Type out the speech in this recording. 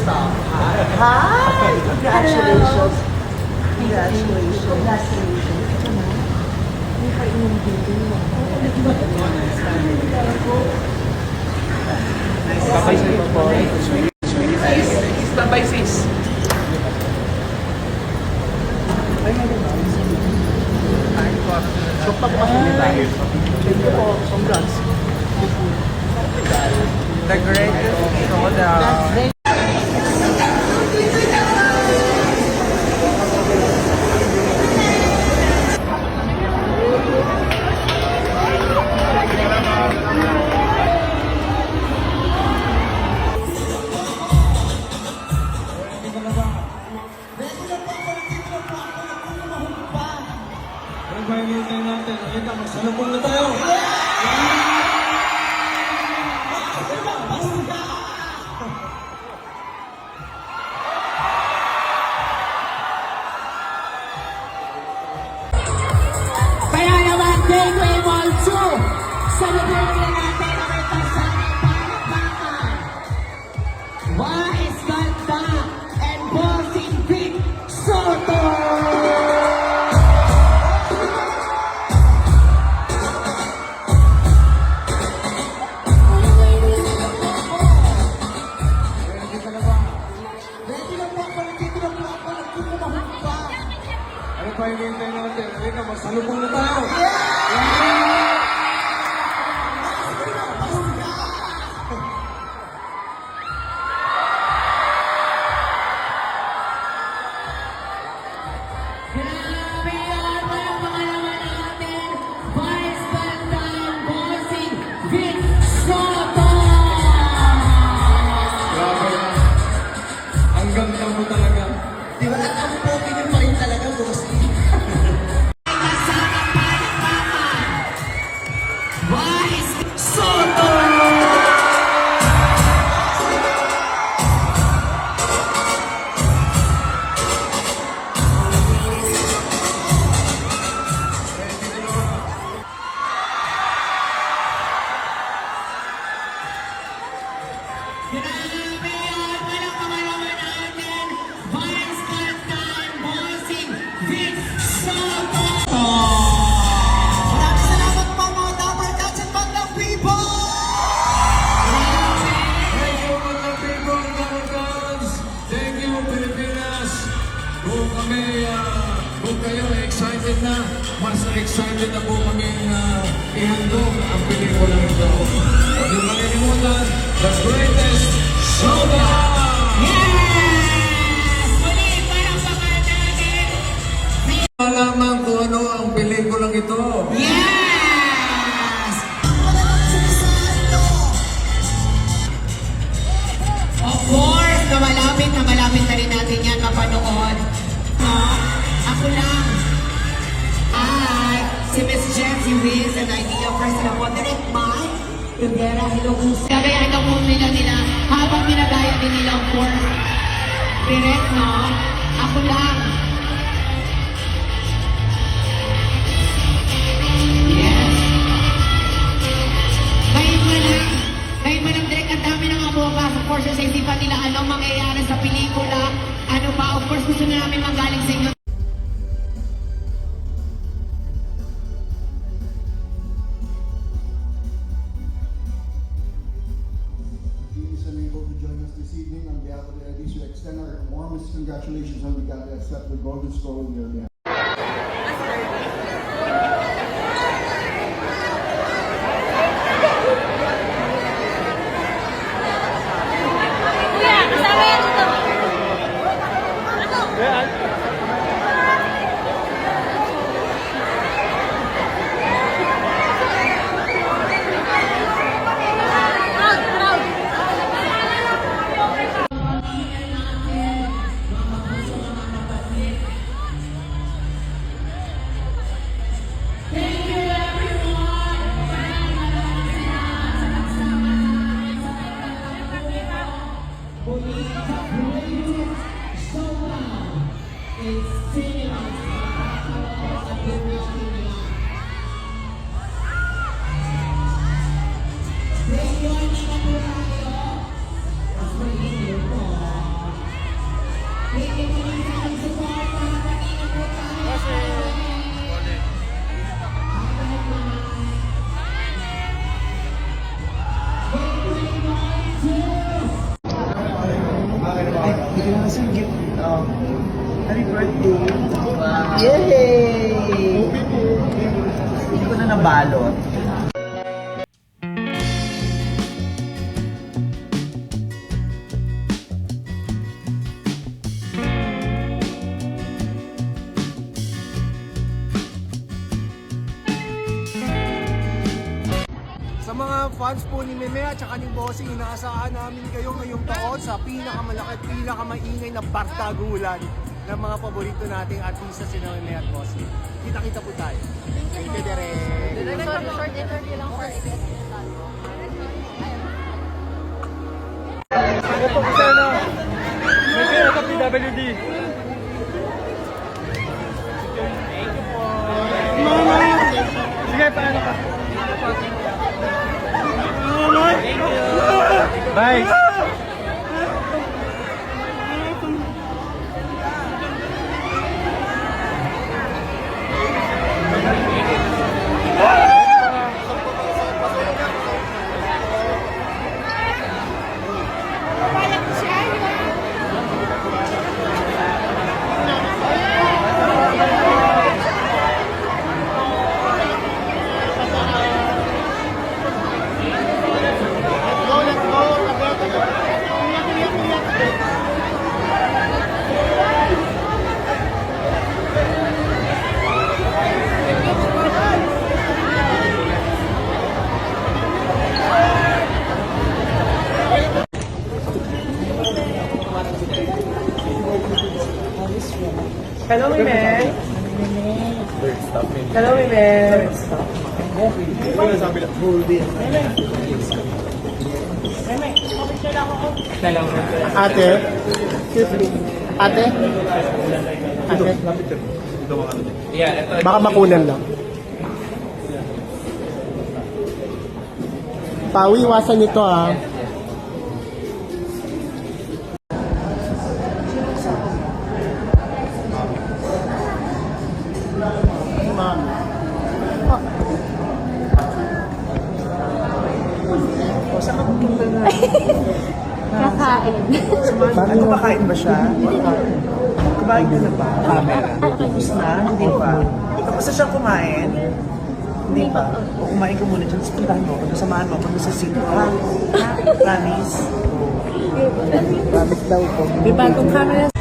staff. Hi! Congratulations. Congratulations. Congratulations. Babay sa'yo po. Babay sis. So, pagpasali tayo. Thank you po. Congrats. The greatest showdown. Pahingin natin, halika, magsalubong na tayo! Kaya naman, Gateway Mall 2, celebrate natin ang ipagsanang palakpakan. Wais Ganda and Bossing Vic Soto! Ano pa hinihintay natin? Halika, magsalubong na tayo! Grabe yan! Walang pangalaman natin! Wais Ganda and Bossing Vic Soto! Grabe na. Ang ganda mo talaga. Di ba? At ang pogi niyo pa rin talaga, Bossy. Pagsanang palakpakan. Wais Soto! Grabe yan! Walang pangalaman natin! Wais Ganda and Bossing Vic Soto! Maraming salamat po mga Dapper Cats and Bandang People! Thank you, mga people, mga guys. Thank you, Pilipinas. Kung kayo excited na, mas excited na po kami ihandog ang pelikula nito. Huwag niyo malilimutan, the greatest showdown! Yes! Muli, parang bakal natin! Malaman kung ano ang pelikulang ito. Yes! Of course, na malapit na rin natin yan mapanood. No? Ako lang. Hi! Si Miss Jessie Wiz, an idea president po. Direct Mike Rivera, hello po. Gagaya ito po nila habang ginagaya din nila, of course. Direct, no? Ako lang. Yes. Ngayon mo lang direct, ang dami na nga pumapasok for sure sa isipan nila anong mangyayari sa pelikula. Ano ba? Of course, gusto na namin manggaling sa inyo. He is unable to join us this evening. On behalf of the Eddies, we extend our warmest congratulations on the gala accept the Golden Stroll in your behalf. Kuya, kasama yan dito. Hindi ko na kasi gift. Happy birthday! Yay! Hindi ko na nabalot. Sa mga fans po ni Meme at saka ni Bossing, inaasahan namin kayo ngayong taon sa pinakamalaki at pinakamaingay na bartagulan ng mga paborito nating artista si Meme at Bossing. Kita-kita po tayo. Thank you, Derek. Short interview lang for Ano po kasi ano? May kaya ka PWD. Thank you po. Sige, paano ka? Thank you. Bye. Hello, Meme! Hello, Meme! Ate? Ate? Ate? Baka makunan lang. Pawi, iwasan nito ah. Kakain. Ano, kumakain ba siya? Kumain ka na ba? Camera. Tapos na? Hindi pa. Tapos na siyang kumain? Hindi pa. O kumain ka muna dyan. Tapos puntahan mo ako. Samahan mo ako sa sink. Promise? Promise daw po. May bagong camera